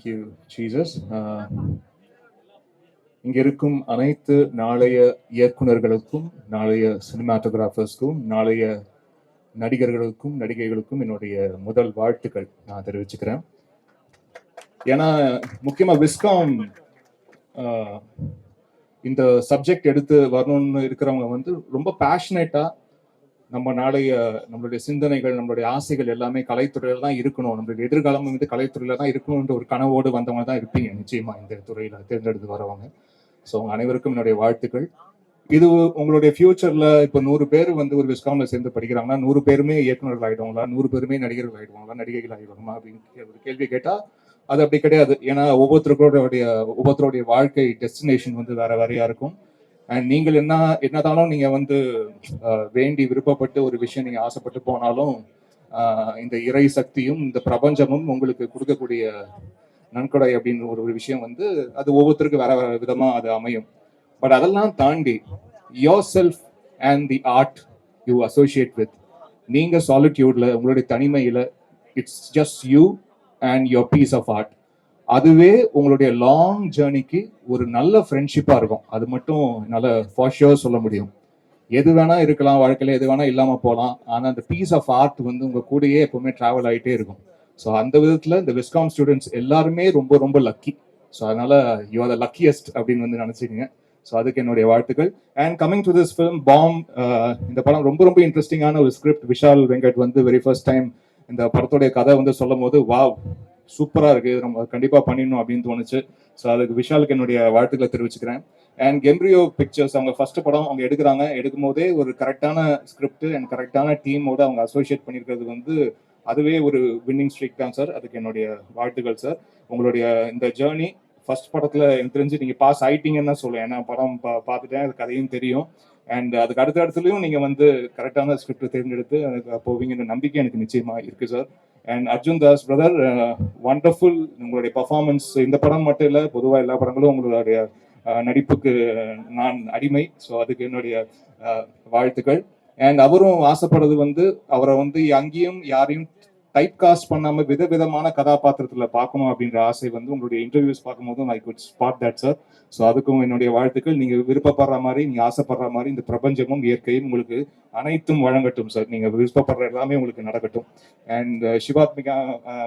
Thank you Jesus. இங்க இருக்கும் அனைத்து நாளைய இயக்குனர்களுக்கும், நாளைய சினிமாட்டோகிராஃபர்ஸ்க்கும், நாளைய நடிகர்களுக்கும் நடிகைகளுக்கும் என்னுடைய முதல் வாழ்த்துக்கள் நான் தெரிவிச்சுக்கிறேன். ஏன்னா முக்கியமா விஸ்காம் இந்த சப்ஜெக்ட் எடுத்து வரணும்னு இருக்கிறவங்க வந்து ரொம்ப பேஷனேட்டா நம்ம நாளைய நம்மளுடைய சிந்தனைகள், நம்மளுடைய ஆசைகள் எல்லாமே கலைத்துறையில தான் இருக்கணும், நம்மளுடைய எதிர்காலம் வந்து கலைத்துறையில தான் இருக்கணும்ன்ற ஒரு கனவோடு வந்தவங்க தான் இருப்பீங்க நிச்சயமா இந்த துறையில தேர்ந்தெடுத்து வரவங்க. ஸோ உங்க அனைவருக்கும் என்னுடைய வாழ்த்துக்கள். இது உங்களுடைய ஃபியூச்சர்ல இப்போ 100 பேர் வந்து ஒரு விஸ்காம்ல சேர்ந்து படிக்கிறாங்கன்னா 100 பேருமே இயக்குநர்கள் ஆயிடுவாங்களா, 100 பேருமே நடிகர்கள் ஆயிடுவாங்களா, நடிகைகள் ஆயிடுவாங்களா அப்படின்னு ஒரு கேள்வி கேட்டா அது அப்படி கிடையாது. ஏன்னா ஒவ்வொருத்தருடைய வாழ்க்கை டெஸ்டினேஷன் வந்து வேற வேறையா இருக்கும். அண்ட் நீங்கள் என்னதாலும் நீங்க வந்து வேண்டி விருப்பப்பட்டு ஒரு விஷயம் நீங்க ஆசைப்பட்டு போனாலும் இந்த இறை சக்தியும் இந்த பிரபஞ்சமும் உங்களுக்கு கொடுக்கக்கூடிய நன்கொடை அப்படின்னு ஒரு விஷயம் வந்து அது ஒவ்வொருத்தருக்கும் வேற வேற விதமா அது அமையும். பட் அதெல்லாம் தாண்டி yourself and the art you associate with, நீங்க சாலிட்யூட்ல உங்களுடைய தனிமையில it's just you and your piece of art, அதுவே உங்களுடைய லாங் ஜேர்னிக்கு ஒரு நல்ல ஃப்ரெண்ட்ஷிப்பா இருக்கும். அது மட்டும் என்னால ஃபார் ஷுர் சொல்ல முடியும். எது வேணா இருக்கலாம் வாழ்க்கையில, எது வேணா இல்லாம போகலாம், ஆனா அந்த பீஸ் ஆஃப் ஆர்ட் வந்து உங்க கூடயே எப்பவுமே டிராவல் ஆகிட்டே இருக்கும். ஸோ அந்த விதத்துல இந்த விஸ்காம் ஸ்டூடெண்ட்ஸ் எல்லாருமே ரொம்ப ரொம்ப லக்கி. ஸோ அதனால யூ ஆர் த லக்கியஸ்ட் அப்படின்னு வந்து நினைச்சிக்கங்க. ஸோ அதுக்கு என்னுடைய வாழ்த்துக்கள். And coming to this film பாம், இந்த படம் ரொம்ப ரொம்ப இன்ட்ரெஸ்டிங்கான ஒரு ஸ்கிரிப்ட். விஷால் வெங்கட் வந்து வெரி ஃபர்ஸ்ட் டைம் இந்த படத்துடைய கதை வந்து சொல்லும் போது வாவ் சூப்பரா இருக்கு, நம்ம கண்டிப்பா பண்ணிடணும் அப்படின்னு தோணுச்சு. ஸோ அதுக்கு விஷாலுக்கு என்னுடைய வாழ்த்துக்களை தெரிவிச்சுக்கிறேன். அண்ட் கெம்ப்ரியோ பிக்சர்ஸ் அவங்க ஃபர்ஸ்ட் படம் அவங்க எடுக்கும் போதே ஒரு கரெக்டான ஸ்கிரிப்ட் அண்ட் கரெக்டான டீமோட அவங்க அசோசியேட் பண்ணியிருக்கிறது வந்து அதுவே ஒரு வின்னிங் ஸ்ட்ரீக் தான் சார். அதுக்கு என்னுடைய வாழ்த்துக்கள் சார். உங்களுடைய இந்த ஜேர்னி ஃபர்ஸ்ட் படத்துல எனக்கு தெரிஞ்சு நீங்க பாஸ் ஆயிட்டீங்கன்னு தான் சொல்லுவேன். ஏன்னா படம் பார்த்துட்டேன், அது கதையும் தெரியும். அண்ட் அதுக்கு அடுத்த இடத்துலயும் நீங்க வந்து கரெக்டான ஸ்கிரிப்ட் தேர்ந்தெடுத்து போவீங்கன்ற நம்பிக்கை எனக்கு நிச்சயமா இருக்கு sir. And Arjun Das brother, wonderful உங்களுடைய பர்ஃபார்மன்ஸ். இந்த படம் மட்டும் இல்லை, பொதுவாக எல்லா படங்களும் உங்களுடைய நடிப்புக்கு நான் அடிமை. ஸோ அதுக்கு என்னுடைய வாழ்த்துக்கள். அண்ட் அவரும் ஆசைப்படுறது வந்து அவரை வந்து அங்கேயும் யாரையும் டைப் காஸ்ட் பண்ணாம விதவிதமான கதாபாத்திரத்துல பார்க்கணும் அப்படின்ற ஆசை வந்து உங்களுடைய இன்டர்வியூஸ் பார்க்கும்போதும் I could spot that sir. So அதுக்கும் என்னுடைய வாழ்த்துக்கள். நீங்க விருப்பப்படுற மாதிரி, நீங்க ஆசைப்படுற மாதிரி இந்த பிரபஞ்சமும் இயற்கையும் உங்களுக்கு அனைத்தும் வழங்கட்டும் சார். நீங்க விருப்பப்படுற எல்லாமே உங்களுக்கு நடக்கட்டும். அண்ட் சிவாத்மிகா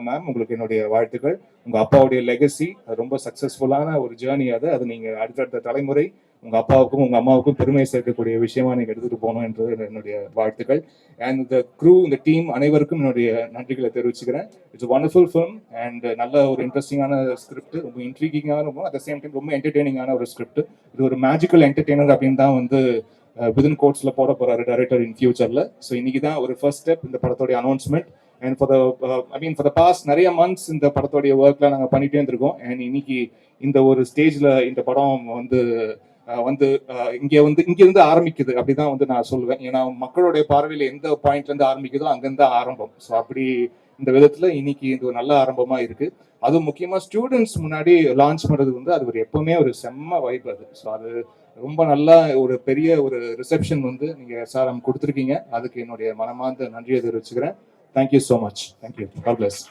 மேம், உங்களுக்கு என்னுடைய வாழ்த்துக்கள். உங்க அப்பாவுடைய லெகசி ரொம்ப சக்சஸ்ஃபுல்லான ஒரு ஜேர்னி. அது நீங்க அடுத்தடுத்த தலைமுறை உங்க அப்பாவுக்கும் உங்க அம்மாவுக்கும் பெருமை சேர்க்கக்கூடிய விஷயமா நீங்க எடுத்துட்டு போகணும் என்றது என்னுடைய வாழ்த்துக்கள். அண்ட் இந்த க்ரூ, இந்த டீம் அனைவருக்கும் என்னுடைய நன்றிகளை தெரிவிச்சுக்கிறேன். இட்ஸ் வண்டர்ஃபுல் ஃபிலிம் அண்ட் நல்ல ஒரு இன்ட்ரெஸ்டிங்கான ஸ்கிரிப்ட், ரொம்ப இன்ட்ரீகிங்கான இருக்கும், அட் த சேம் டைம் ரொம்ப என்டர்டெய்னிங்கான ஒரு ஸ்கிரிப்ட். இது ஒரு மேஜிக்கல் என்டர்டெய்னர் அப்படின்னு தான் வந்து விதின் கோட்ஸ்ல போட போறாரு டைரக்டர் இன் ஃபியூச்சர்ல. ஸோ இன்னைக்கு தான் ஒரு ஃபர்ஸ்ட் ஸ்டெப் இந்த படத்தோடைய announcement. And for the past நிறைய மந்த்ஸ் இந்த படத்தோடைய ஒர்க்ல நாங்கள் பண்ணிட்டே இருந்திருக்கோம். அண்ட் இன்னைக்கு இந்த ஒரு ஸ்டேஜ்ல இந்த படம் வந்து இங்கிருந்து ஆரம்பிக்குது அப்படிதான் வந்து நான் சொல்லுவேன். ஏன்னா மக்களுடைய பார்வையில எந்த பாயிண்ட்ல இருந்து ஆரம்பிக்குதோ அங்கிருந்து ஆரம்பம். ஸோ அப்படி இந்த விதத்துல இன்னைக்கு இது ஒரு நல்ல ஆரம்பமா இருக்கு. அதுவும் முக்கியமா ஸ்டூடெண்ட்ஸ் முன்னாடி லான்ச் பண்றது வந்து அது ஒரு எப்பவுமே ஒரு செம்ம வைப் அது. ஸோ அது ரொம்ப நல்லா ஒரு பெரிய ஒரு ரிசப்ஷன் வந்து நீங்க SRM கொடுத்துருக்கீங்க. அதுக்கு என்னுடைய மனமார்ந்த நன்றியை தெரிவிச்சுக்கிறேன். Thank you so much. Thank you. God plus.